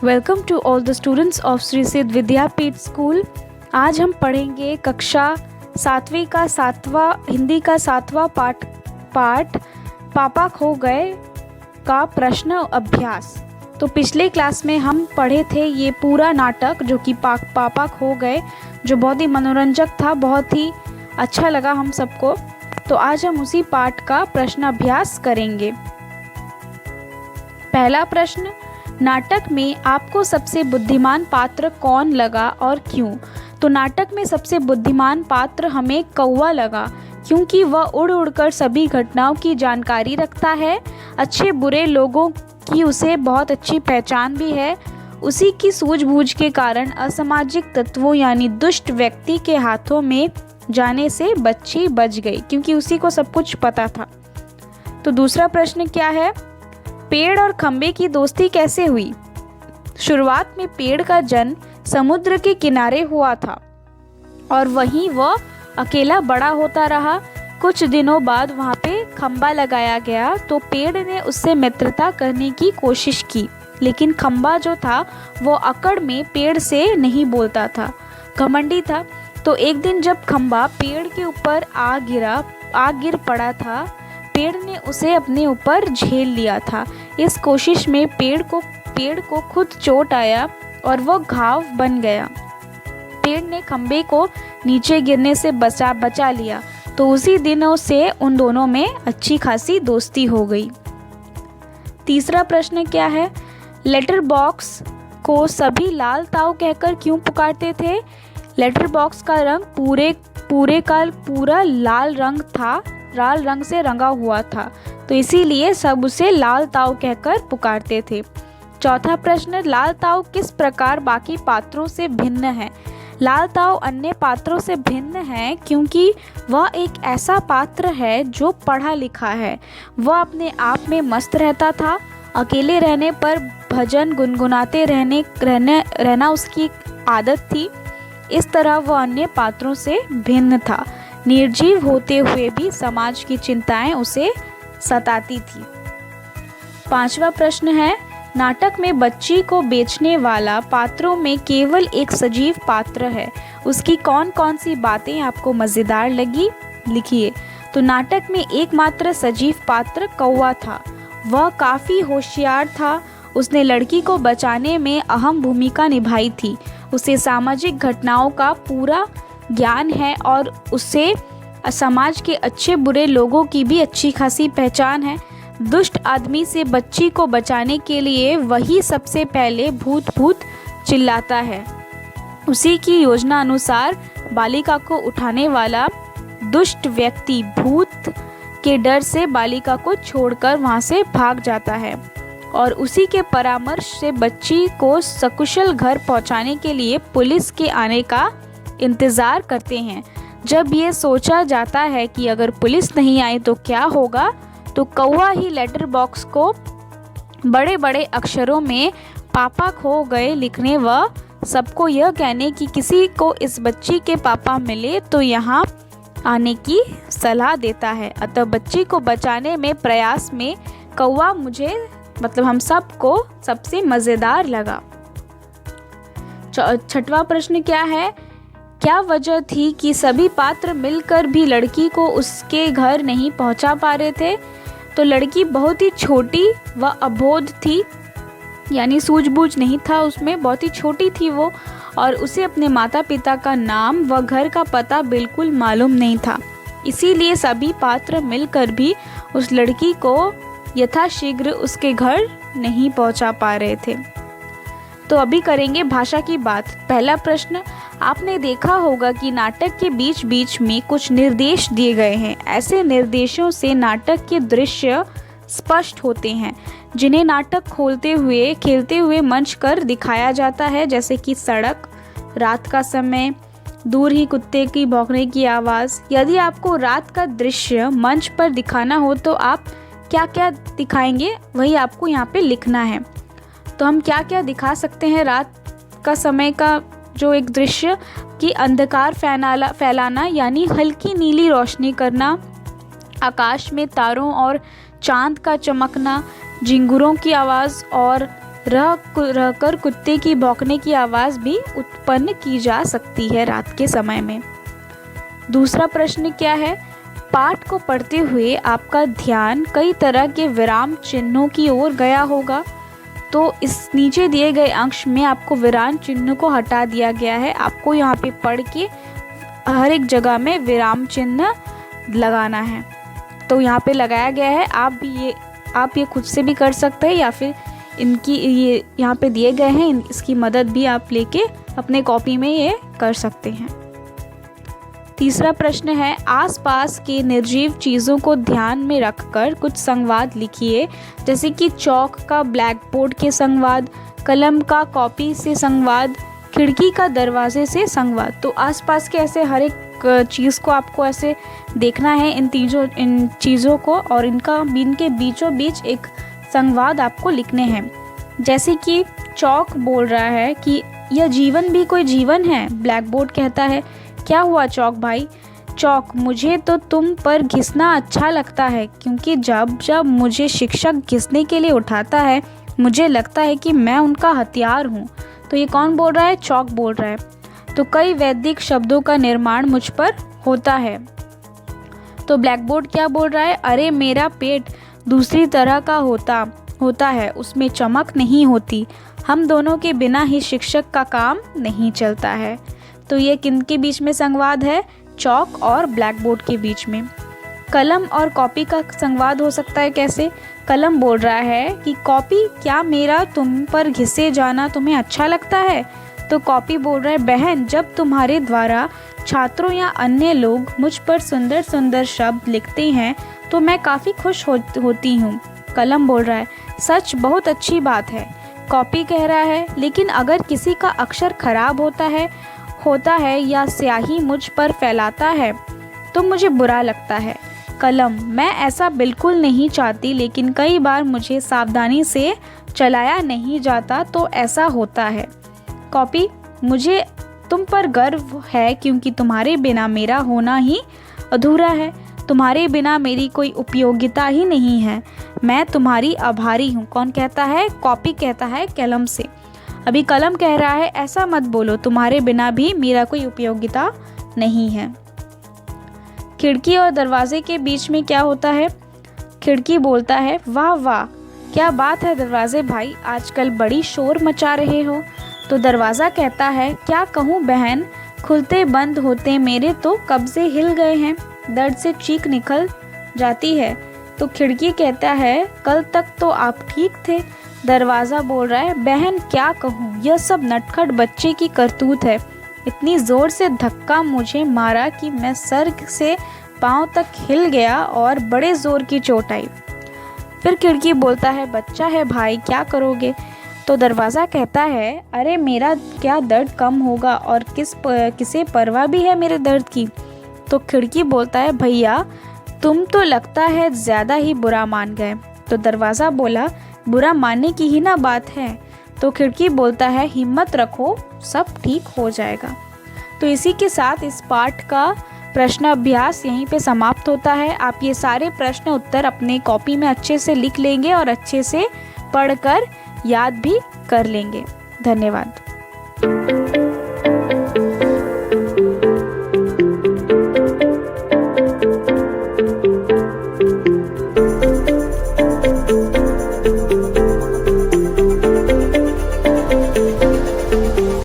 Welcome to all the students of Shri Siddh Vidyapeeth school. आज हम पढ़ेंगे कक्षा 7वीं का हिंदी का 7वां पाठ पापा खो गए का प्रश्न अभ्यास। तो पिछले क्लास में हम पढ़े थे ये पूरा नाटक जो कि पापा खो गए, जो बहुत ही मनोरंजक था, बहुत ही अच्छा लगा हम सबको। तो आज हम उसी पाठ का प्रश्न अभ्यास करेंगे। पहला प्रश्न, नाटक में आपको सबसे बुद्धिमान पात्र कौन लगा और क्यों? तो नाटक में सबसे बुद्धिमान पात्र हमें कौवा लगा, क्योंकि वह उड़ उड़कर सभी घटनाओं की जानकारी रखता है। अच्छे बुरे लोगों की उसे बहुत अच्छी पहचान भी है। उसी की सूझबूझ के कारण असामाजिक तत्वों यानी दुष्ट व्यक्ति के हाथों में जाने से बच्ची बच गई, क्योंकि उसी को सब कुछ पता था। तो दूसरा प्रश्न क्या है, पेड़ और खंबे की दोस्ती कैसे हुई? शुरुआत में पेड़ का जन्म समुद्र के किनारे हुआ था और वहीं वह अकेला बड़ा होता रहा। कुछ दिनों बाद वहाँ पे खंबा लगाया गया तो पेड़ ने उससे मित्रता करने की कोशिश की, लेकिन खंबा जो था वो अकड़ में पेड़ से नहीं बोलता था, घमंडी था। तो एक दिन जब खंबा पेड़ के ऊपर आ गिर पड़ा था, पेड़ ने उसे अपने ऊपर झेल लिया था। इस कोशिश में पेड़ को खुद चोट आया और वो घाव बन गया। पेड़ ने खंबे को नीचे गिरने से बचा लिया। तो उसी दिनों से उन दोनों में अच्छी खासी दोस्ती हो गई। तीसरा प्रश्न क्या है, लेटर बॉक्स को सभी लाल ताऊ कहकर क्यों पुकारते थे? लेटर बॉक्स का रंग पूरा लाल रंग से रंगा हुआ था, तो इसीलिए सब उसे लाल ताऊ कहकर पुकारते थे। चौथा प्रश्न, लाल ताऊ किस प्रकार बाकी पात्रों से भिन्न है? लाल ताऊ अन्य पात्रों से भिन्न है क्योंकि वह एक ऐसा पात्र है जो पढ़ा लिखा है। वह अपने आप में मस्त रहता था। अकेले रहने पर भजन गुनगुनाते रहना उसकी आदत थी। इस तरह वह अन्य पात्रों से भिन्न था। निर्जीव होते हुए भी समाज की चिंताएं उसे सताती थी। पांचवा प्रश्न है, नाटक में बच्ची को बेचने वाला पात्रों में केवल एक सजीव पात्र है, उसकी कौन कौन सी बातें आपको मज़ेदार लगी, लिखिए। तो नाटक में एकमात्र सजीव पात्र कौवा था। वह काफ़ी होशियार था। उसने लड़की को बचाने में अहम भूमिका निभाई थी। उसे सामाजिक घटनाओं का पूरा ज्ञान है और उसे समाज के अच्छे बुरे लोगों की भी अच्छी खासी पहचान है। दुष्ट आदमी से बच्ची को बचाने के लिए वही सबसे पहले भूत चिल्लाता है। उसी की योजना अनुसार बालिका को उठाने वाला दुष्ट व्यक्ति भूत के डर से बालिका को छोड़कर वहां से भाग जाता है और उसी के परामर्श से बच्ची को सकुशल घर पहुंचाने के लिए पुलिस के आने का इंतज़ार करते हैं। जब ये सोचा जाता है कि अगर पुलिस नहीं आई तो क्या होगा, तो कौवा ही लेटर बॉक्स को बड़े बड़े अक्षरों में पापा खो गए लिखने व सबको यह कहने कि किसी को इस बच्ची के पापा मिले तो यहाँ आने की सलाह देता है। अतः बच्ची को बचाने में प्रयास में कौवा हम सबको सबसे मज़ेदार लगा। छठवां प्रश्न क्या है, क्या वजह थी कि सभी पात्र मिलकर भी लड़की को उसके घर नहीं पहुंचा पा रहे थे? तो लड़की बहुत ही छोटी व अबोध थी, यानी सूझबूझ नहीं था उसमें, बहुत ही छोटी थी वो, और उसे अपने माता पिता का नाम व घर का पता बिल्कुल मालूम नहीं था। इसीलिए सभी पात्र मिलकर भी उस लड़की को यथाशीघ्र उसके घर नहीं पहुंचा पा रहे थे। तो अभी करेंगे भाषा की बात। पहला प्रश्न, आपने देखा होगा कि नाटक के बीच बीच में कुछ निर्देश दिए गए हैं। ऐसे निर्देशों से नाटक के दृश्य स्पष्ट होते हैं, जिन्हें नाटक खेलते हुए मंच कर दिखाया जाता है, जैसे कि सड़क, रात का समय, दूर ही कुत्ते की भौंकने की आवाज़। यदि आपको रात का दृश्य मंच पर दिखाना हो तो आप क्या क्या दिखाएंगे, वही आपको यहाँ पे लिखना है। तो हम क्या क्या दिखा सकते हैं रात का समय का जो एक दृश्य, कि अंधकार फैलाना यानी हल्की नीली रोशनी करना, आकाश में तारों और चांद का चमकना, झिंगुरों की आवाज़ और रहकर कुत्ते की भौंकने की आवाज़ भी उत्पन्न की जा सकती है रात के समय में। दूसरा प्रश्न क्या है? पाठ को पढ़ते हुए आपका ध्यान कई तरह के विराम चिन्हों की ओर गया होगा। तो इस नीचे दिए गए अंश में आपको विराम चिन्ह को हटा दिया गया है। आपको यहाँ पे पढ़ के हर एक जगह में विराम चिन्ह लगाना है। तो यहाँ पे लगाया गया है। आप ये खुद से भी कर सकते हैं, या फिर इनकी ये यहाँ पे दिए गए हैं, इसकी मदद भी आप लेके अपने कॉपी में ये कर सकते हैं। तीसरा प्रश्न है, आसपास के निर्जीव चीज़ों को ध्यान में रखकर कुछ संवाद लिखिए, जैसे कि चौक का ब्लैक बोर्ड के संवाद, कलम का कॉपी से संवाद, खिड़की का दरवाजे से संवाद। तो आसपास के ऐसे हर एक चीज़ को आपको ऐसे देखना है, इन चीज़ों को, और इनके बीचों बीच एक संवाद आपको लिखने हैं। जैसे कि चौक बोल रहा है कि यह जीवन भी कोई जीवन है। ब्लैक बोर्ड कहता है, क्या हुआ चौक भाई? चौक, मुझे तो तुम पर घिसना अच्छा लगता है, क्योंकि जब जब मुझे शिक्षक घिसने के लिए उठाता है मुझे लगता है कि मैं उनका हथियार हूँ। तो ये कौन बोल रहा है? चौक बोल रहा है। तो कई वैदिक शब्दों का निर्माण मुझ पर होता है। तो ब्लैक बोर्ड क्या बोल रहा है? अरे मेरा पेट दूसरी तरह का होता है, उसमें चमक नहीं होती। हम दोनों के बिना ही शिक्षक का काम नहीं चलता है। तो ये किनके बीच में संवाद है? चौक और ब्लैक बोर्ड के बीच में। कलम और कॉपी का संवाद हो सकता है कैसे? कलम बोल रहा है कि कॉपी, क्या मेरा तुम पर घिसे जाना तुम्हें अच्छा लगता है? तो कॉपी बोल रहा है, बहन, जब तुम्हारे द्वारा छात्रों या अन्य लोग मुझ पर सुंदर सुंदर शब्द लिखते हैं तो मैं काफ़ी खुश होती हूँ। कलम बोल रहा है, सच, बहुत अच्छी बात है। कॉपी कह रहा है, लेकिन अगर किसी का अक्षर खराब होता है या स्याही मुझ पर फैलाता है तो मुझे बुरा लगता है। कलम, मैं ऐसा बिल्कुल नहीं चाहती, लेकिन कई बार मुझे सावधानी से चलाया नहीं जाता तो ऐसा होता है। कॉपी, मुझे तुम पर गर्व है, क्योंकि तुम्हारे बिना मेरा होना ही अधूरा है। तुम्हारे बिना मेरी कोई उपयोगिता ही नहीं है। मैं तुम्हारी आभारी हूँ। कौन कहता है? कॉपी कहता है कलम से। अभी कलम कह रहा है, ऐसा मत बोलो, तुम्हारे बिना भी मेरा कोई उपयोगिता नहीं है। खिड़की और दरवाजे के बीच में क्या होता है? खिड़की बोलता है, वाह वाह, क्या बात है दरवाजे भाई, आजकल बड़ी शोर मचा रहे हो। तो दरवाज़ा कहता है, क्या कहूँ बहन, खुलते बंद होते मेरे तो कब्जे हिल गए हैं, दर्द से चीख निकल जाती है। तो खिड़की कहता है, कल तक तो आप ठीक थे। दरवाज़ा बोल रहा है, बहन क्या कहूँ, यह सब नटखट बच्चे की करतूत है। इतनी ज़ोर से धक्का मुझे मारा कि मैं सर से पाँव तक हिल गया और बड़े ज़ोर की चोट आई। फिर खिड़की बोलता है, बच्चा है भाई, क्या करोगे। तो दरवाज़ा कहता है, अरे मेरा क्या दर्द कम होगा, और किसे परवाह भी है मेरे दर्द की। तो खिड़की बोलता है, भैया तुम तो लगता है ज़्यादा ही बुरा मान गए। तो दरवाज़ा बोला, बुरा मानने की ही ना बात है। तो खिड़की बोलता है, हिम्मत रखो, सब ठीक हो जाएगा। तो इसी के साथ इस पाठ का प्रश्न अभ्यास यहीं पे समाप्त होता है। आप ये सारे प्रश्न उत्तर अपने कॉपी में अच्छे से लिख लेंगे और अच्छे से पढ़कर याद भी कर लेंगे। धन्यवाद।